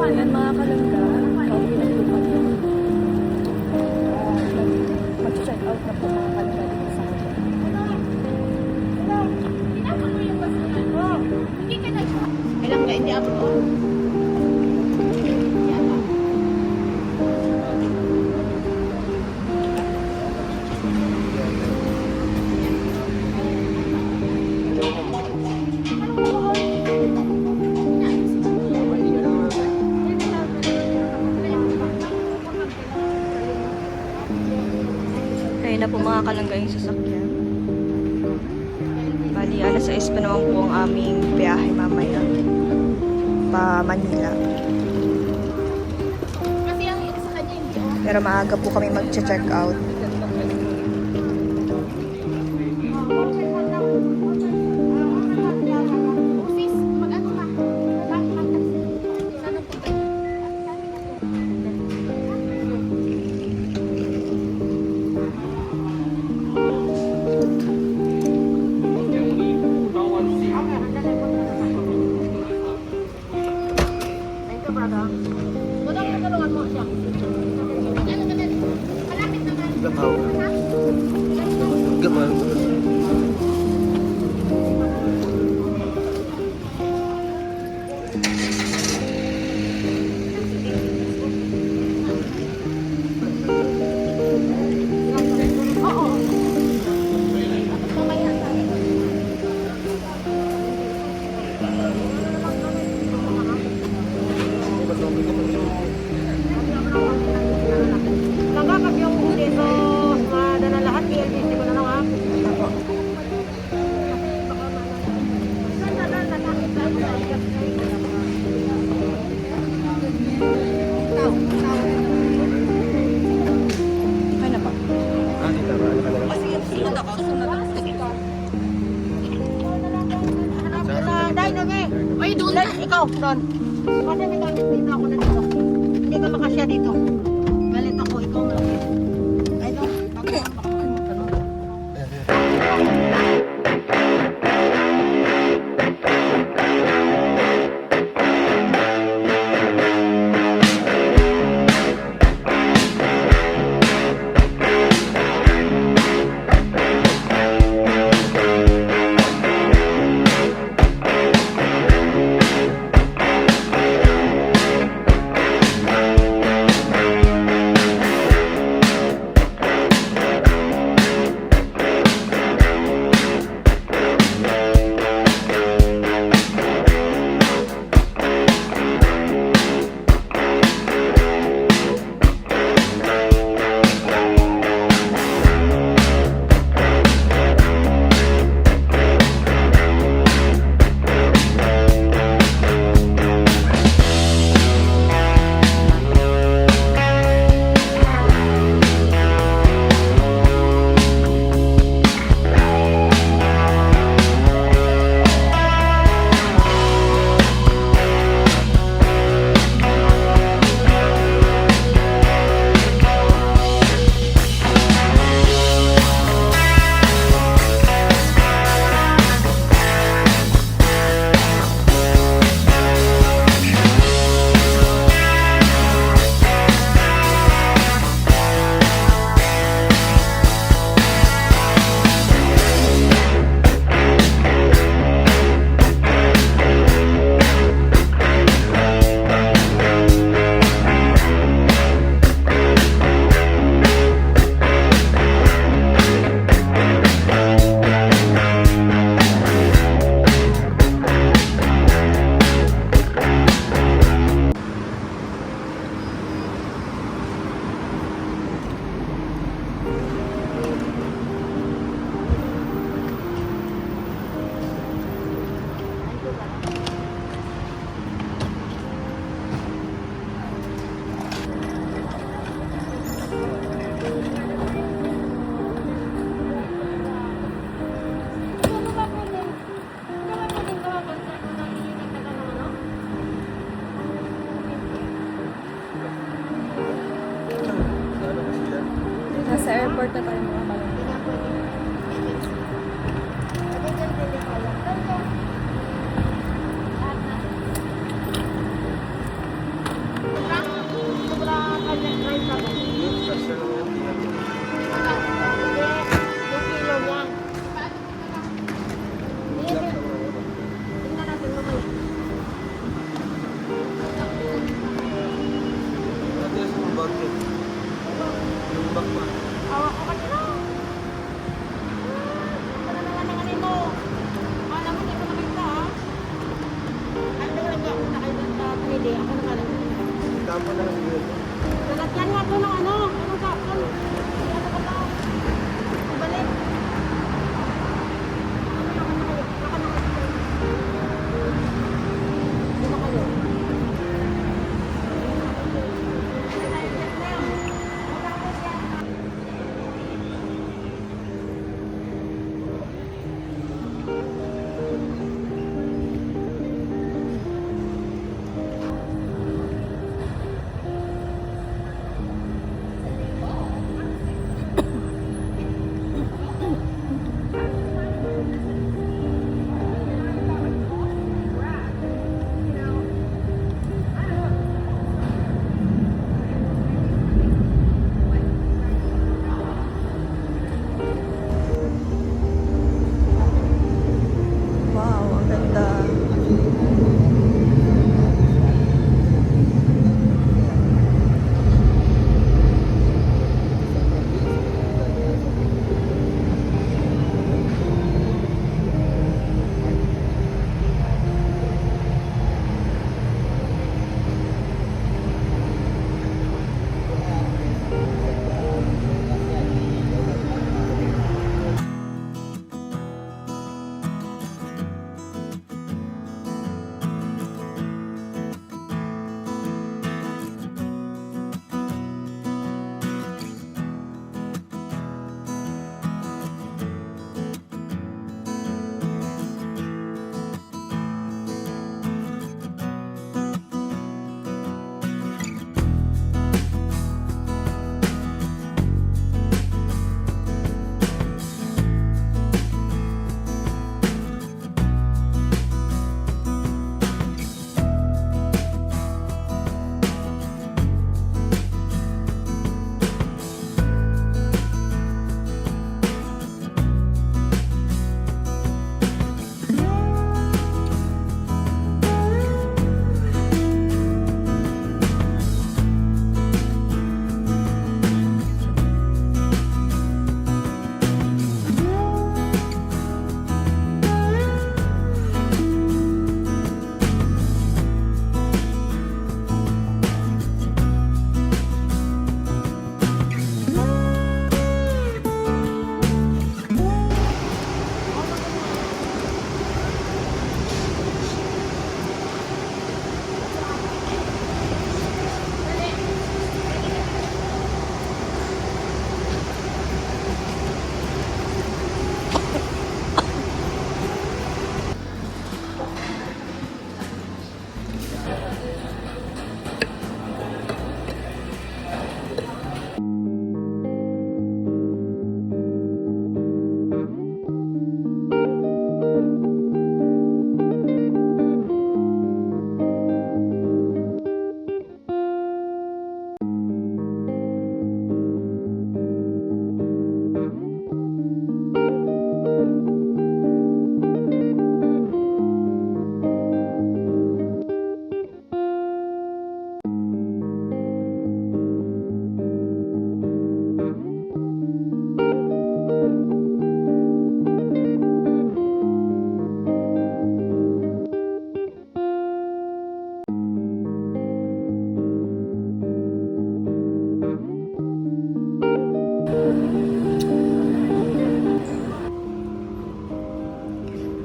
Ayan mga kalangga, pauwi na po kami. Mag-check out na po mga kalangga dito sa hotel. Kailang ka, hindi ako to. Kaya na po mga kalangga yung sasakyan. Bali, alas 6 pa naman po ang aming biyahe mamaya. Pa Manila. Kasi ang sa kanya hindi. Pero maaga po kami mag-check out. Ay, doon. Ikaw, doon. Kasi may gamit dito ako na dito. Hindi ka makasya dito. Galit ako, ikaw na. Ay, doon. Report na tayo mga kalangga. Hindi na pwede. Pwede dyan pili tayo. Lahat na. Sobra kanya price na ba? Yung kilo niya. Tingnan natin mamaya. Hawak ko kanina. Ano naman ang ano mo? Alam mo, hindi ko nakita ha. Ano lang ako nakailan sa 3D. Ako naman. Nalagyan nga ito ng ano. Anong kapon? Ano ka ba? Ibalik. Baka na kayo. Baka kayo. Wow, ang ganda.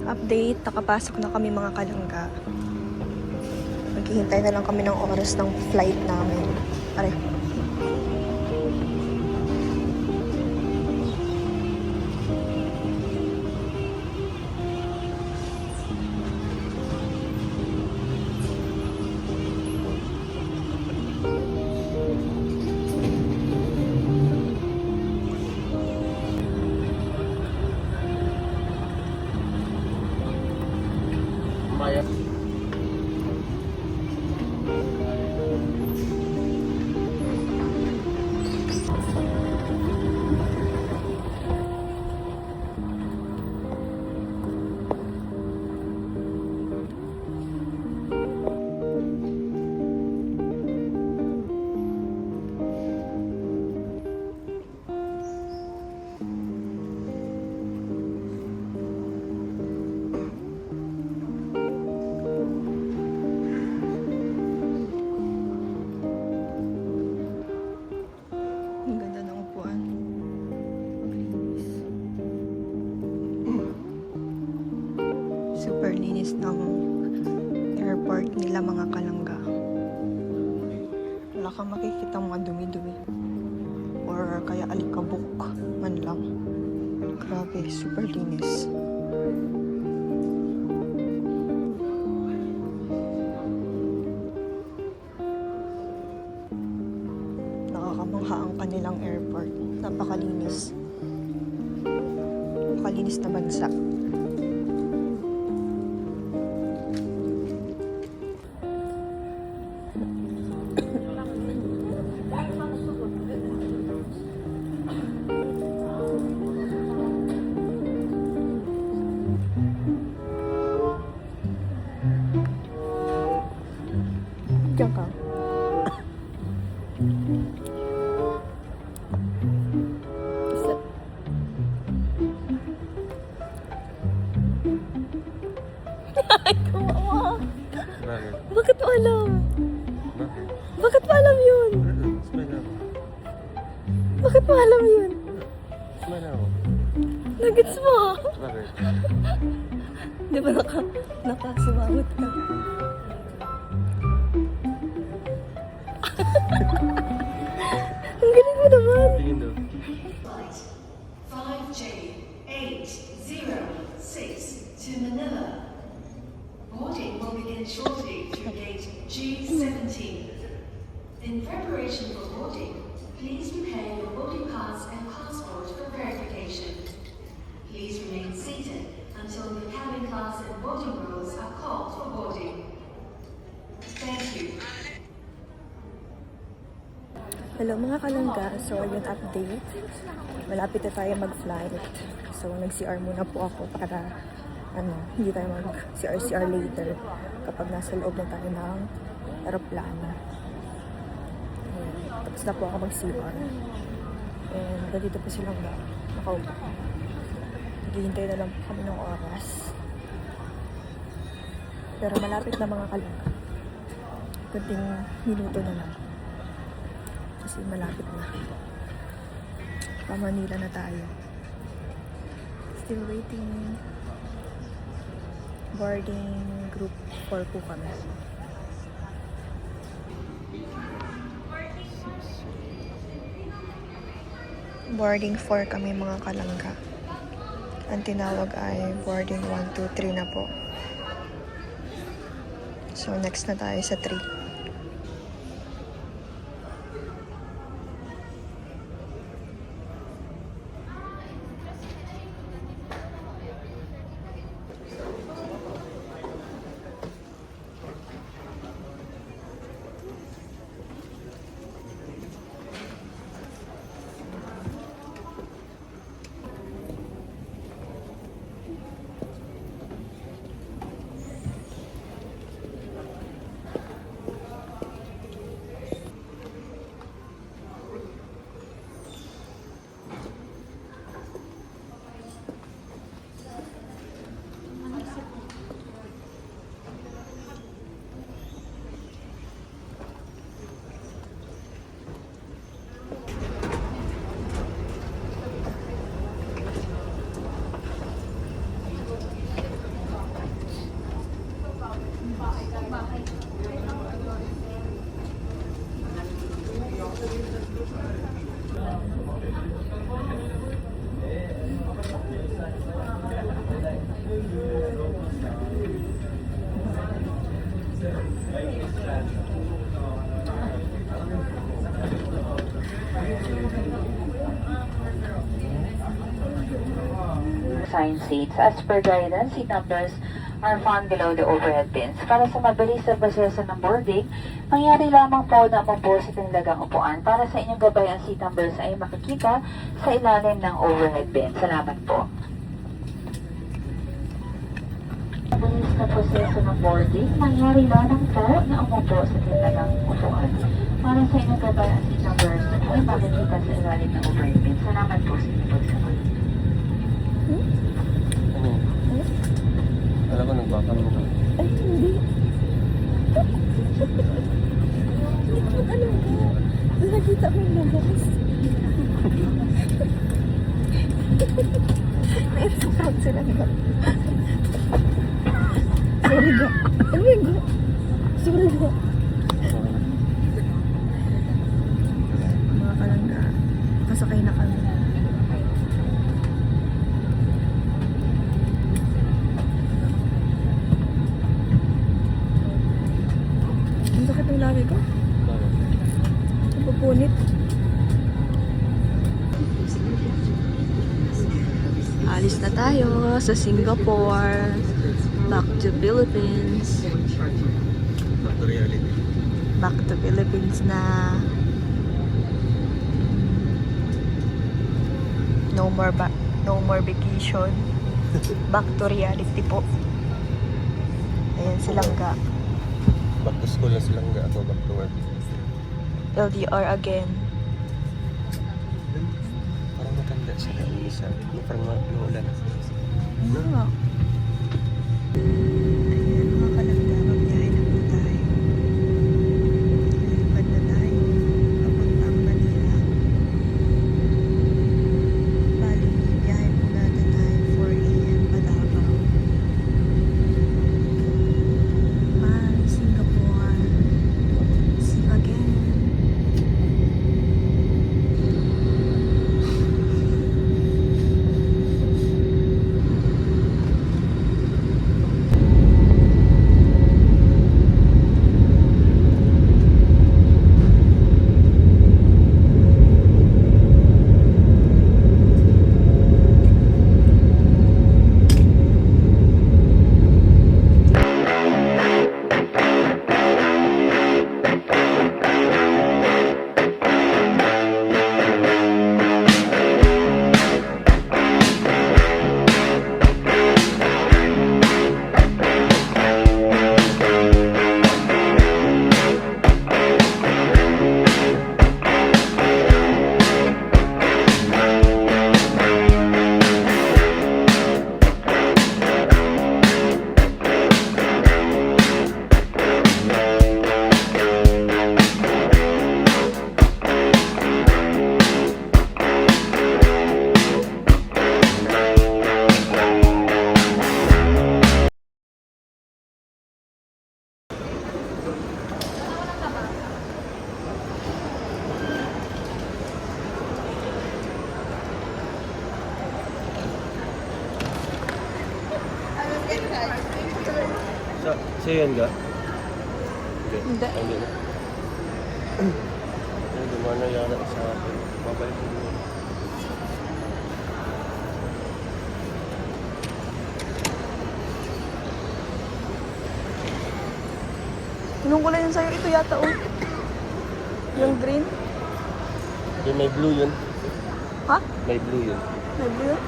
Update, nakapasok na kami mga kalangga. Maghihintay na lang kami ng oras ng flight namin. Aray. Manila mga kalangga. Wala kang makikita mga dumi-dumi. Or kaya alikabok man lang. Grabe, super linis. Nakakamangha ang kanilang airport. Napakalinis. Napakalinis na bansa. Diyan ka. Ay, kawawa. Bakit? Bakit mo alam? Bakit? Bakit mo alam yun? Smile ako. Bakit mo alam yun? Smile ako. Nagets mo. Bakit? Di ba nakasumawit ka? Ang galing mo naman. Tingin daw. Flight 5J806 to Manila. Boarding will begin shortly through gate G17. In preparation for boarding, please prepare your boarding pass and passport for verification. Please remain seated until the cabin class and boarding rolls are called for boarding. Thank you. Hello mga kalangga, so yun update. Malapit na tayo mag-flight. So nag-CR muna po ako para hindi tayo mag-CR later kapag nasa loob na tayo ng aeroplano. Ayan. Tapos na po ako mag-CR. And dito po silang nakaupo. Naghihintay na lang po kami ng oras. Pero malapit na mga kalangga. Kunting minuto na lang. Kasi malapit na. Pa-Manila na tayo. Still waiting. Boarding group 4 po kami. Boarding 4 kami mga kalangga. Ang tinawag ay boarding 1, 2, 3 na po. So next na tayo sa 3. Assigned seats. As per guidance, seat numbers are found below the overhead bins. Para sa mabilis na proseso ng boarding, mangyari lamang po na umupo sa tinilagang upuan. Para sa inyong gabay, ang seat numbers ay makikita sa ilalim ng overhead bin. Salamat po. Mabilis na proseso ng boarding, mangyari lamang po na umupo sa tinilagang upuan. Para sa inyong gabay, ang seat numbers ay makikita sa ilalim ng overhead bin. Salamat po sa inyong pagsamat. Ano? Alam ko, nagbakalong ka. Ay, hindi. Ano ba? Nakita ko yung labas. Naisakot sila ba? Sorry ga. Ano yung ga? punit. Alis na tayo sa Singapore. Back to Philippines. Back to reality. Back to Philippines na. No more vacation. Back to reality po. Ayan si Langga. Back to school na silang nga ako. Back to work. LDR again. Parang matanda siya na isa. Parang maulan. No. Ayan mga kalangga, magbiyahe na po tayo. Lipad na tayo. Papuntang Manila. Bali, biyahe po natin tayo 4 AM pa Davao. Bye, Singapore. See you again. Sa'yo yan ka? Hindi. Ay, hindi na. Ay, dumana yara sa akin. Babalik ko mo. Anong kulay yun sa'yo? Ito yata oh. Yung green? Yung may blue yun. Ha? May blue yun. May blue?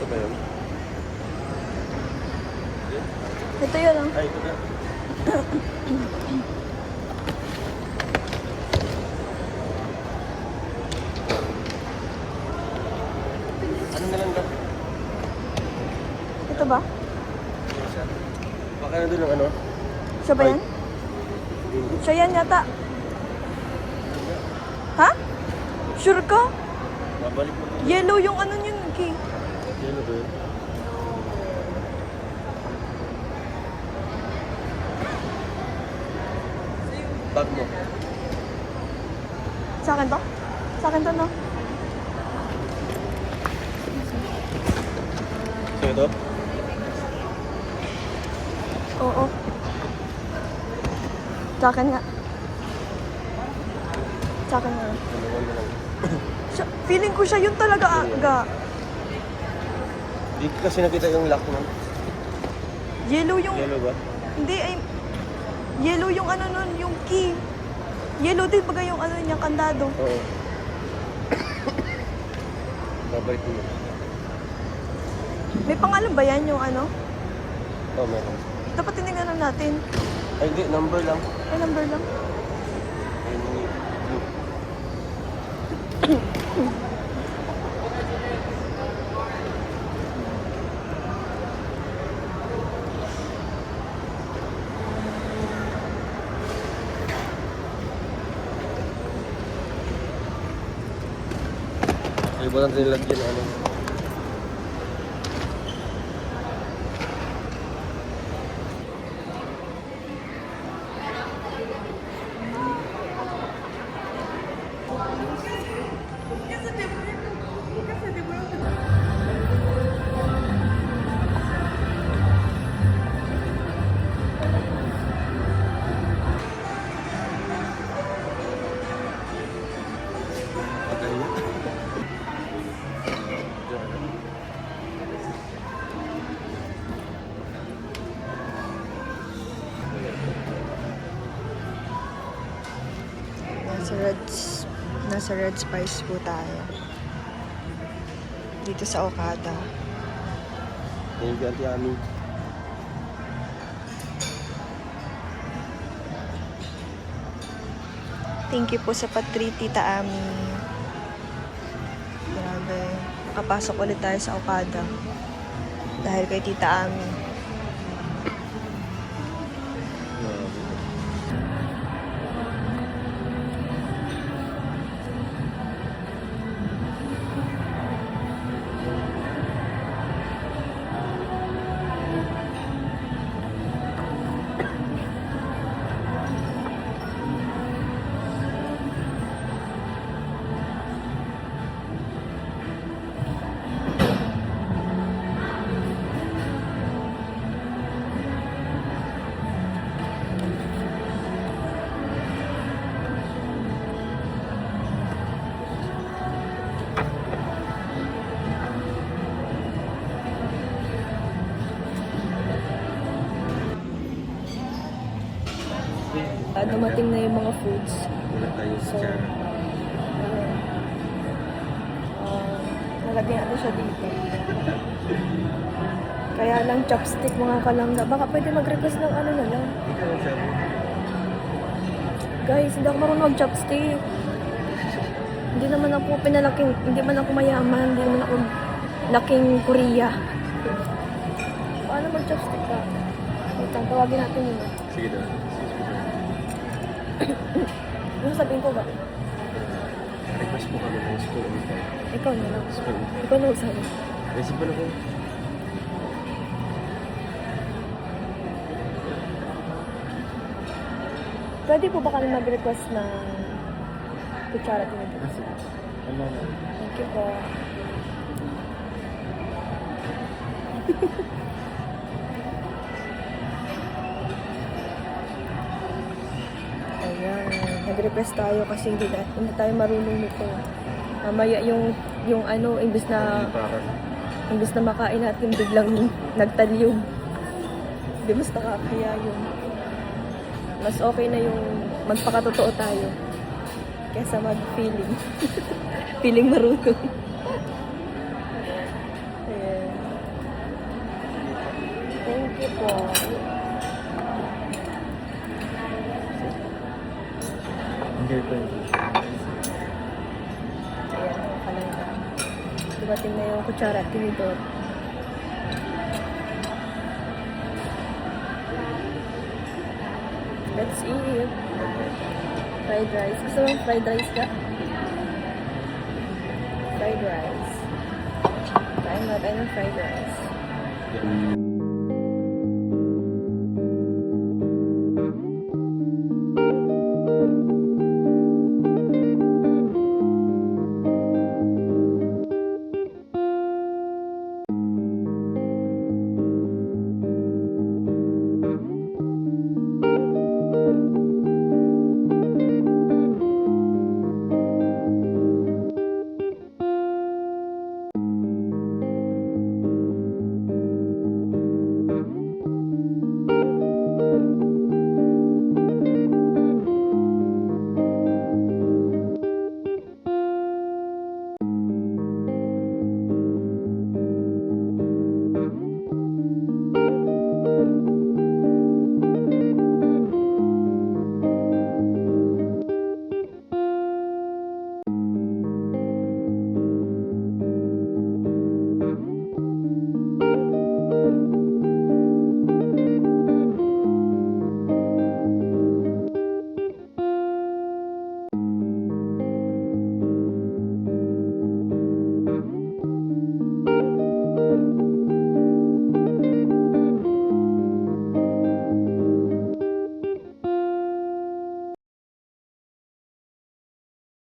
Ito ba yun? Ito yun oh. Ay, ito na. Ano na lang ka? Ito ba? Baka na doon ang ano? Siya ba yan? Hindi. Siya yan yata. Ha? Sure ka? Babalik mo. Yellow yung ano yun, Kay. Yellow ba yun? Bag mo. Sa akin to? Sa akin to, no? So ito? Oo. Sa akin nga. Sa akin nga. Dalawan na lang. Siya, feeling ko siya yun talaga, aga. Di ko kasi nakita yung lock nun. Yellow yung... Yellow ba? Hindi, ay... Yellow yung ano nun, yung key. Yellow din baga yung ano niya, kandado. Oo. Babalik mo. May pangalan ba yan yung ano? Oo, meron. Dapat tinignan natin. Ay, hindi. Number lang. Ay, number lang. Ayun yung blue. Ay, ba natin nilagyan ano? Nasa Red Spice po tayo. Dito sa Okada. Thank you, Ate Ami. Thank you po sa patri, Tita Ami. Grabe. Nakapasok ulit tayo sa Okada. Dahil kay Tita Ami. Dumating na yung mga foods. Wala tayo sa So, Chara. nalagyan natin siya dito. Kaya lang chopstick mga kalangga. Baka pwede mag-request ng ano na lang. Ikaw ang sabi. Guys, hindi ako marunong mag-chopstick. Hindi naman ako pinalaking, hindi man ako mayaman, hindi naman ako laking Korea. Paano mag-chopstick ka? Wait lang, tawagin natin yun. Sige daw. Ano sabihin ko ba? Request po kami ng school uniform. Ikaw na lang. School uniform. Ikaw na magsabi. Receive ba na po? Pwede po ba kami mag-request ng kutsara tinidor? Sige. Ano na? Thank you po. Ayan. Nag-request tayo kasi hindi tayo marunong nito. Mamaya yung ano, imbes na makain natin biglang nagtalyog. Di mas nakakaya yun. Mas okay na yung magpakatotoo tayo kesa mag-feeling. Feeling marunong. Ayan. Thank you po. Hindi po. Ayan, nakalangga. Dumating na yung kutsara at tinidor. Let's eat. Fried rice. Gusto mo fried rice ka? Fried rice. Kain natin ng fried rice. Yeah.